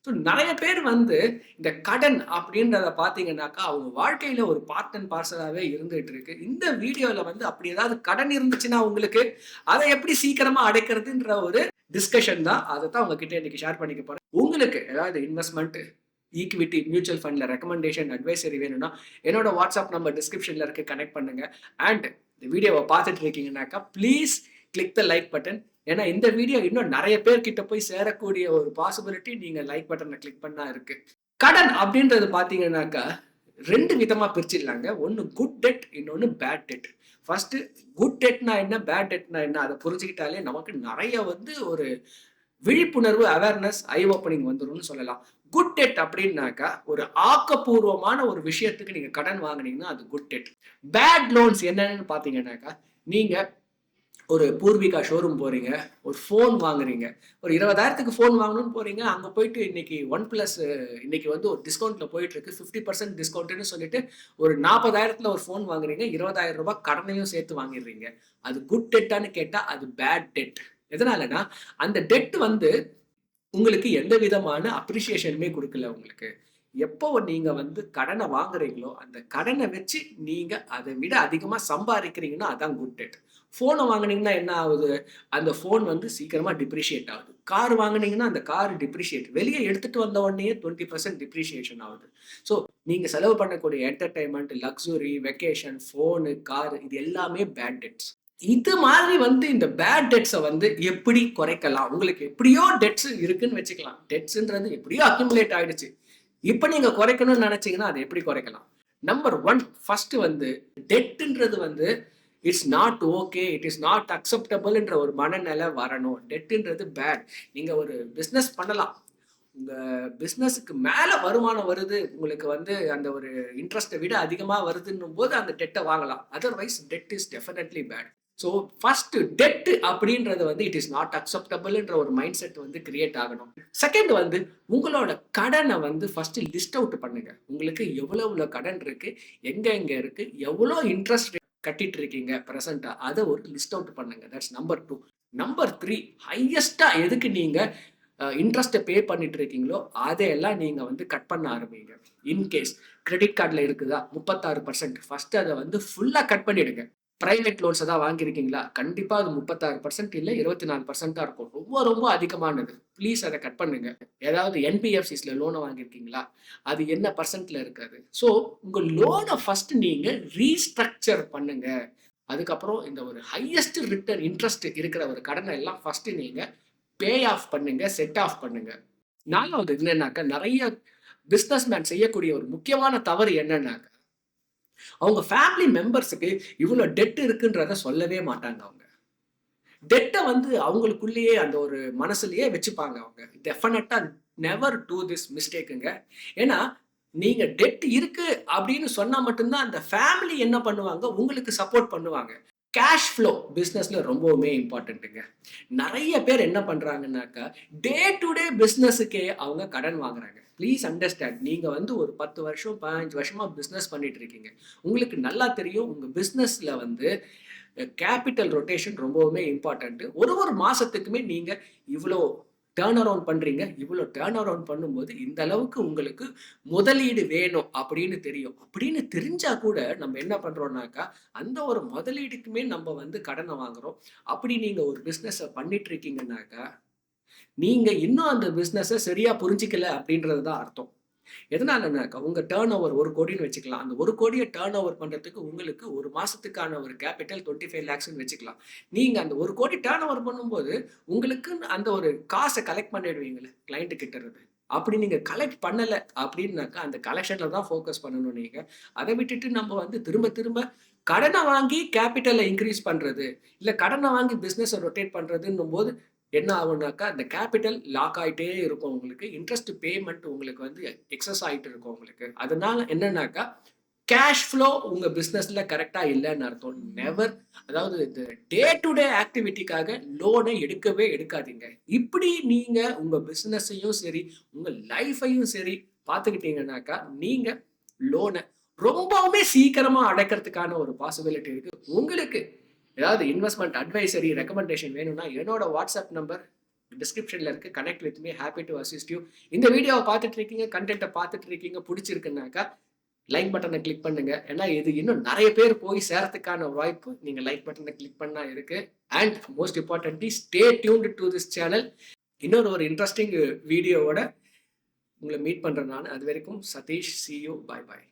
So நெறைய பேர் வந்து இந்த கடன் அப்படின்றத பார்த்தீங்கன்னாக்கா, அவங்க வாழ்க்கையில ஒரு பார்ட் அண்ட் பார்சலாவே இருந்துட்டு இருக்கு. இந்த வீடியோல வந்து அப்படி ஏதாவது கடன் இருந்துச்சுன்னா உங்களுக்கு, அத எப்படி சீக்கிரமா அடைக்கிறதுன்ற ஒரு டிஸ்கஷன் தான். அதத்தான் உங்ககிட்ட இன்னைக்கு ஷேர் பண்ணிக்க போறேன். உங்களுக்கு ஏதாவது இன்வெஸ்ட்மென்ட், ஈக்விட்டி, மியூச்சுவல் ஃபண்ட்ல ரெக்கமெண்டேஷன், அட்வைசரி வேணும்னா, என்னோட வாட்ஸ்அப் நம்பர் டிஸ்கிரிப்ஷன்ல இருக்கு. கனெக்ட் பண்ணுங்க. அண்ட் இந்த வீடியோவ பார்த்துட்டு இருக்கீங்கன்னாக்கா, please click the like button. ஏன்னா இந்த வீடியோ இன்னும் நெறைய பேர் கிட்ட போய் சேரக்கூடிய ஒரு பாசிபிலிட்டி நீங்க லைக் பட்டன கிளிக் பண்ணா இருக்கு. கடன் அப்படின்றது பார்த்தீங்கன்னாக்கா, 2 விதமா பிரிச்சிடலாங்க. ஒண்ணு குட் டெட், இன்னொன்னு பேட் டெட். ஃபர்ஸ்ட்டு குட் டெட்னா என்ன? பேட் டெட்னா என்ன? அத புரிஞ்சுக்கிட்டாலே நமக்கு நெறைய வந்து ஒரு விழிப்புணர்வு, அவேர்னஸ், ஐ ஓப்பனிங் வந்துரும்னு சொல்லலாம். குட் டெட் அப்படின்னாக்கா, ஒரு ஆக்கப்பூர்வமான ஒரு விஷயத்துக்கு நீங்க கடன் வாங்குனீங்கன்னா, அது குட் டெட். பேட் லோன்ஸ் என்னன்னு பார்த்தீங்கன்னாக்கா, நீங்க ஒரு பூர்விகா ஷோரூம் போறீங்க, ஒரு ஃபோன் வாங்குறீங்க. ஒரு 20,000க்கு ஃபோன் வாங்கணும்னு போறீங்க. அங்க போயிட்டு இன்னைக்கு ஒன் பிளஸ் இன்னைக்கு வந்து ஒரு டிஸ்கவுண்ட்ல போயிட்டுருக்கு. 50% டிஸ்கவுண்ட்ன்னு சொல்லிட்டு ஒரு 40,000த்துல ஒரு ஃபோன் வாங்குறீங்க. ரூ. 20,000 கடனையும் சேர்த்து வாங்கிடுறீங்க. அது குட் டெட்டான்னு கேட்டா அது பேட் டெட். எதனாலன்னா, அந்த டெட் வந்து உங்களுக்கு எந்த விதமான அப்ரிசியேஷனுமே குடுக்கல உங்களுக்கு. எப்போ நீங்க வந்து கடன வாங்குறீங்களோ, அந்த கடன வச்சு நீங்க அத விட அதிகமா சம்பாரிக்கிறீங்கன்னா, அதான் குட் டெட். ஃபோன வாங்குனீங்கன்னா என்ன ஆகுது? அந்த ஃபோன் வந்து சீக்கிரமா டிப்ரிஷியேட் ஆகுது. கார் வாங்குனீங்கன்னா, அந்த கார் டிப்ரிஷியேட் வெளிய எடுத்துட்டு வந்த உடனேயே 20% டிப்ரிஷியேஷன் ஆகுது. ஸோ, நீங்க செலவு பண்ணக்கூடிய entertainment, luxury, vacation, phone, car இது எல்லாமே பேட் டெட்ஸ். இது மாதிரி வந்து இந்த பேட் டெட்ஸ வந்து எப்படி குறைக்கலாம்? உங்களுக்கு எப்படியோ டெட்ஸ் இருக்குன்னு வச்சுக்கலாம். டெட்ஸ்ன்றது எப்படியோ அக்யூமுலேட் ஆயிடுச்சு. இப்ப நீங்க குறைக்கணும்னு நெனச்சீங்கன்னா, அத எப்படி குறைக்கலாம்? நம்பர் 1 ஃபர்ஸ்ட் வந்து டெட்ன்றது வந்து it's not okay. It is not அக்செப்டபிள்ன்ற ஒரு மனநிலை வரணும். டெட்ன்றது பேட். நீங்க ஒரு பிசினஸ் பண்ணலாம். உங்க பிசினஸ்க்கு மேல வருமானம் வருது. உங்களுக்கு வந்து அந்த ஒரு இன்ட்ரெஸ்ட்ட விட அதிகமா வருதுன்னும்போது அந்த டெட்ட வாங்கலாம். Otherwise debt is definitely bad. So first debt அப்படின்றது வந்து இட் இஸ் நாட் அக்செப்டபிள்ன்ற ஒரு மைண்ட் செட் வந்து கிரியேட் ஆகணும். செகண்ட் வந்து உங்களோட கடன வந்து ஃபர்ஸ்ட் லிஸ்ட் அவுட் பண்ணுங்க. உங்களுக்கு எவ்வளவு கடன் இருக்கு? எங்க இருக்கு? எவ்வளோ இன்ட்ரெஸ்ட் கட்டிட்டு இருக்கீங்க பிரசன்ட்டா? அத ஒரு லிஸ்ட் அவுட் பண்ணுங்க. That's number 2. நம்பர் 3 ஹையஸ்ட்டா எதுக்கு நீங்க இன்ட்ரெஸ்ட்ட பே பண்ணிட்டு இருக்கீங்களோ, அதையெல்லாம் நீங்க வந்து கட் பண்ண ஆரம்பிங்க. இன்கேஸ் கிரெடிட் கார்ட்ல இருக்குதா 36% ஃபர்ஸ்ட் அத வந்து ஃபுல்லா கட் பண்ணிடுங்க. பிரைவேட் லோன்ஸ் ஏதாவது வாங்கியிருக்கீங்களா? கண்டிப்பா அது 36% இல்ல 24% தான் இருக்கும். ரொம்ப ரொம்ப அதிகமானது. ப்ளீஸ் அத கட் பண்ணுங்க. ஏதாவது என்பிஎஃப்சிஸ்ல லோன வாங்கியிருக்கீங்களா? அது என்ன பெர்சன்ட்ல இருக்கு அது? ஸோ உங்க லோன ஃபர்ஸ்ட் நீங்க ரீஸ்ட்ரக்சர் பண்ணுங்க. அதுக்கப்புறம் இந்த ஒரு ஹையஸ்ட் ரிட்டர்ன் இன்ட்ரெஸ்ட் இருக்கிற ஒரு கடன எல்லாம் ஃபர்ஸ்ட் நீங்க பே ஆஃப் பண்ணுங்க, செட் ஆஃப் பண்ணுங்க. 4வது என்னன்னாக்கா, நெறைய பிசினஸ் மேன் செய்யக்கூடிய ஒரு முக்கியமான தவறு என்னன்னாக்கா, அவங்க ஃபேமிலி மெம்பர்ஸ்க்கு இவ்ளோ டெட் இருக்குன்றத சொல்லவே மாட்டாங்க அவங்க. டெட்ட வந்து அவங்களுக்குள்ளேயே அந்த ஒரு மனசுலயே வச்சுப்பாங்க அவங்க. டெஃபினட்டா நெவர் டூ திஸ் மிஸ்டேக்குங்க. ஏன்னா, நீங்க டெட் இருக்கு அப்படின்னு சொன்னா மட்டும் தான் அந்த ஃபேமிலி என்ன பண்ணுவாங்க, உங்களுக்கு சப்போர்ட் பண்ணுவாங்க. கேஷ் ஃப்ளோ பிசினஸ்ல ரொம்பவுமே இம்பார்ட்டன்ட்டுங்க. நெறைய பேர் என்ன பண்றாங்கன்னாக்கா, டே டு டே பிசினஸ்ஸுக்கே அவங்க கடன் வாங்குறாங்க. Please understand. நீங்க வந்து ஒரு 10 வருஷம், 15 வருஷமா பிசினஸ் பண்ணிட்டு இருக்கீங்க. உங்களுக்கு நல்லா தெரியும் உங்க பிசினஸ்ல வந்து கேப்பிட்டல் ரொட்டேஷன் ரொம்பவுமே இம்பார்ட்டன்ட். ஒரு மாசத்துக்குமே நீங்க இவ்ளோ டர்ன் அரவுண்ட் பண்றீங்க. இவ்ளோ டர்ன் அரவுண்ட் பண்ணும்போது இந்த அளவுக்கு உங்களுக்கு முதலீடு வேணும் அப்படின்னு தெரியும். அப்படின்னு தெரிஞ்சா கூட நம்ம என்ன பண்றோம்னாக்கா, அந்த ஒரு முதலீடுக்குமே நம்ம வந்து கடன வாங்குறோம். அப்படி நீங்க ஒரு பிசினஸ பண்ணிட்டு இருக்கீங்கன்னாக்கா, நீங்க இன்னும் அந்த பிசினஸ சரியா புரிஞ்சுக்கல அப்படின்றது தான் அர்த்தம். எதனாலனாக்கா, உங்க டர்ன் ஓவர் 1,00,00,000ன்னு வச்சுக்கலாம். அந்த 1,00,00,000 டர்ன் ஓவர் பண்றதுக்கு உங்களுக்கு 1 மாசத்துக்கான ஒரு கேப்பிட்டல் 25 லேக்ஸ்ன்னு வச்சுக்கலாம். நீங்க அந்த 1,00,00,000 டர்ன் ஓவர் பண்ணும்போது, உங்களுக்குன்னு அந்த ஒரு காச கலெக்ட் பண்ணிடுவீங்கல்ல, கிளையன்ட் கிட்ட இருந்து. அப்படி நீங்க கலெக்ட் பண்ணல அப்படின்னாக்கா, அந்த கலெக்ஷன்ல தான் ஃபோக்கஸ் பண்ணணும் நீங்க. அத விட்டுட்டு நம்ம வந்து திரும்ப திரும்ப கடன வாங்கி கேப்பிட்டல இன்கிரீஸ் பண்றது, இல்ல கடன வாங்கி பிசினஸ ரொட்டேட் பண்றதுன்னும்போது என்ன ஆகும்னாக்கா, அந்த கேப்பிட்டல் லாக் ஆயிட்டே இருக்கும் உங்களுக்கு. இன்ட்ரெஸ்ட் பேமெண்ட் உங்களுக்கு வந்து எக்ஸஸ் ஆயிட்டு இருக்கும் உங்களுக்கு. அதனால என்னன்னாக்கா, கேஷ் ஃப்ளோ உங்க பிசினஸ்ல கரெக்ட்டா இல்லன்னு அர்த்தம். நெவர் அதாவது இந்த டே டு டே ஆக்டிவிட்டிக்காக லோன எடுக்கவே எடுக்காதீங்க. இப்படி நீங்க உங்க பிசினஸையும் சரி, உங்க லைஃபையும் சரி பார்த்துக்கிட்டீங்கன்னாக்கா, நீங்க லோன ரொம்பவுமே சீக்கிரமா அடைக்கிறதுக்கான ஒரு பாசிபிலிட்டி இருக்கு. உங்களுக்கு ஏதாவது இன்வெஸ்ட்மென்ட் அட்வைசரி, ரெக்கமெண்டேஷன் வேணும்னா என்னோட வாட்ஸ்அப் நம்பர் டிஸ்கிரிப்ஷன்ல இருக்கு. Connect with me. Happy to assist you. இந்த வீடியோவை பார்த்துட்டு இருக்கீங்க, கன்டென்ட்ட பார்த்துட்டு இருக்கீங்க, பிடிச்சிருக்குன்னாக்கா லைக் பட்டனை கிளிக் பண்ணுங்க. ஏன்னா இது இன்னும் நிறைய பேர் போய் சேரத்துக்கான வாய்ப்பு நீங்க லைக் பட்டனை கிளிக் பண்ணா இருக்கு. And most importantly stay tuned to this channel. இன்னொரு ஒரு இன்ட்ரெஸ்டிங் வீடியோவோட உங்களை மீட் பண்றேன் நான். அது வரைக்கும் Satish. See you. Bye bye.